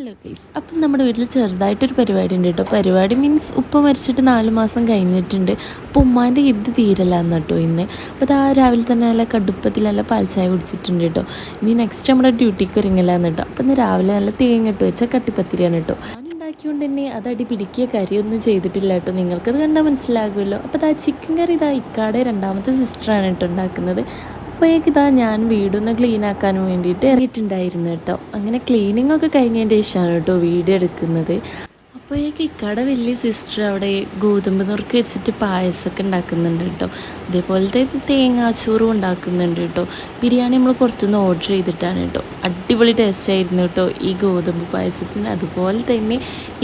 Hello guys, അപ്പം നമ്മുടെ വീട്ടിൽ ചെറുതായിട്ടൊരു പരിപാടി ഉണ്ട് കേട്ടോ. പരിപാടി മീൻസ് ഉപ്പ മരിച്ചിട്ട് 4 മാസം കഴിഞ്ഞിട്ടുണ്ട്. അപ്പോൾ ഉമ്മാൻ്റെ ഇത് തീരല്ലാന്ന് കേട്ടോ ഇന്ന്. അപ്പോൾ ഇതാ രാവിലെ തന്നെ നല്ല കടുപ്പത്തിൽ നല്ല പാൽച്ചായ കുടിച്ചിട്ടുണ്ട് കേട്ടോ. ഇനി നെക്സ്റ്റ് നമ്മുടെ ഡ്യൂട്ടിക്ക് ഒരുങ്ങലാന്ന് കേട്ടോ. അപ്പോൾ ഇന്ന് രാവിലെ നല്ല തേങ്ങ ഇട്ട് വെച്ച കട്ടിപ്പത്തിരിയാണ് കേട്ടോ. ഞാൻ ഉണ്ടാക്കിയോണ്ട് തന്നെ അത് അടി പിടിക്കുക കറിയൊന്നും ചെയ്തിട്ടില്ല കേട്ടോ. നിങ്ങൾക്കത് കണ്ടാൽ മനസ്സിലാകുമല്ലോ. അപ്പോൾ ഇതാ ചിക്കൻ കറി ഇതാ ഇക്കാടെ രണ്ടാമത്തെ സിസ്റ്ററാണ് കേട്ടോ ഉണ്ടാക്കുന്നത്. അപ്പോഴേക്ക് ഇതാ ഞാൻ വീടൊന്ന് ക്ലീൻ ആക്കാൻ വേണ്ടിയിട്ട് ഇറങ്ങിയിട്ടുണ്ടായിരുന്നു കേട്ടോ. അങ്ങനെ ക്ലീനിങ് ഒക്കെ കഴിഞ്ഞതിൻ്റെ ശേഷമാണ് കേട്ടോ വീഡിയോ എടുക്കുന്നത്. അപ്പോഴേക്ക് ഇക്കടെ വലിയ സിസ്റ്റർ അവിടെ ഗോതമ്പ് നുറുക്ക് വെച്ചിട്ട് പായസമൊക്കെ ഉണ്ടാക്കുന്നുണ്ട് കേട്ടോ. അതേപോലത്തെ തേങ്ങാച്ചോറും ഉണ്ടാക്കുന്നുണ്ട് കേട്ടോ. ബിരിയാണി നമ്മൾ പുറത്തുനിന്ന് ഓർഡർ ചെയ്തിട്ടാണ് കേട്ടോ. അടിപൊളി ടേസ്റ്റ് ആയിരുന്നു കേട്ടോ ഈ ഗോതമ്പ് പായസത്തിന്. അതുപോലെ തന്നെ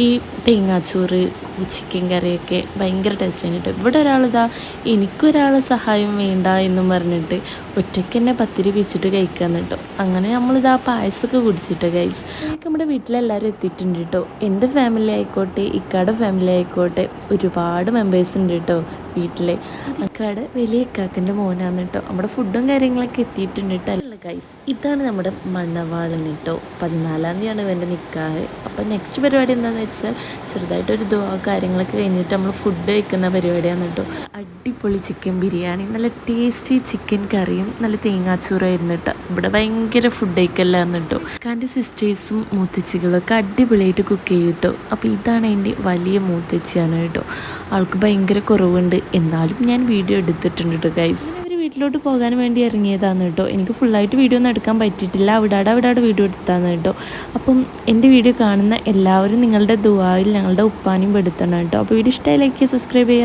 ഈ തേങ്ങാച്ചോറ് ചിക്കൻ കറിയൊക്കെ ഭയങ്കര ടേസ്റ്റാണ് കേട്ടോ. ഇവിടെ ഒരാളിതാ എനിക്കൊരാളെ സഹായം വേണ്ട എന്നും പറഞ്ഞിട്ട് ഒറ്റയ്ക്ക് തന്നെ പത്തിരി വെച്ചിട്ട് കഴിക്കാന്ന് കേട്ടോ. അങ്ങനെ നമ്മളിതാ പായസമൊക്കെ കുടിച്ചിട്ട് ഗൈസ് നമ്മുടെ വീട്ടിലെല്ലാവരും എത്തിയിട്ടുണ്ട് കേട്ടോ. എൻ്റെ ഫാമിലി ആയിക്കോട്ടെ ഇക്കാടെ ഫാമിലി ആയിക്കോട്ടെ ഒരുപാട് മെമ്പേഴ്സ് ഉണ്ട് കേട്ടോ വീട്ടിൽ. ഇക്കാട് വലിയ ഇക്കാക്കൻ്റെ മോനാന്ന് കേട്ടോ. നമ്മുടെ ഫുഡും കാര്യങ്ങളൊക്കെ എത്തിയിട്ടുണ്ട് കേട്ടോ. അല്ല ഗൈസ്, ഇതാണ് നമ്മുടെ മണവാളൻ കേട്ടോ. 14-ാം തീയതിയാണ് ഇവൻ്റെ നിക്കാഹ്. അപ്പം നെക്സ്റ്റ് പരിപാടി എന്താണെന്ന് വെച്ചാൽ ചെറുതായിട്ടൊരു കാര്യങ്ങളൊക്കെ കഴിഞ്ഞിട്ട് നമ്മൾ ഫുഡ് കഴിക്കുന്ന പരിപാടിയാണ് കേട്ടോ. അടിപൊളി ചിക്കൻ ബിരിയാണി, നല്ല ടേസ്റ്റി ചിക്കൻ കറിയും നല്ല തേങ്ങാച്ചോറായിരുന്നു കേട്ടോ. ഇവിടെ ഭയങ്കര ഫുഡ് കഴിക്കലാന്ന് കേട്ടോ. ഇക്കാൻ്റെ സിസ്റ്റേഴ്സും മൂത്തച്ചികളൊക്കെ അടിപൊളിയായിട്ട് കുക്ക് ചെയ്യും കേട്ടോ. അപ്പോൾ ഇതാണ് എൻ്റെ വലിയ മൂത്തച്ചിയാണ് കേട്ടോ. ആൾക്ക് ഭയങ്കര കുറവുണ്ട്, എന്നാലും ഞാൻ വീഡിയോ എടുത്തിട്ടുണ്ട് കേട്ടോ ഗൈസ്. അവർ വീട്ടിലോട്ട് പോകാൻ വേണ്ടി ഇറങ്ങിയതാണ് കേട്ടോ. എനിക്ക് ഫുള്ളായിട്ട് വീഡിയോ ഒന്നും എടുക്കാൻ പറ്റിയിട്ടില്ല. അവിടാടെ വീഡിയോ എടുത്താണ് കേട്ടോ. അപ്പം എൻ്റെ വീഡിയോ കാണുന്ന എല്ലാവരും നിങ്ങളുടെ ദുആയിൽ ഞങ്ങളുടെ ഉപ്പാനെയും പെടുത്തണം കേട്ടോ. അപ്പോൾ വീഡിയോ ഇഷ്ടമായി ലൈക്ക് ചെയ്യുക, സബ്സ്ക്രൈബ് ചെയ്യുക.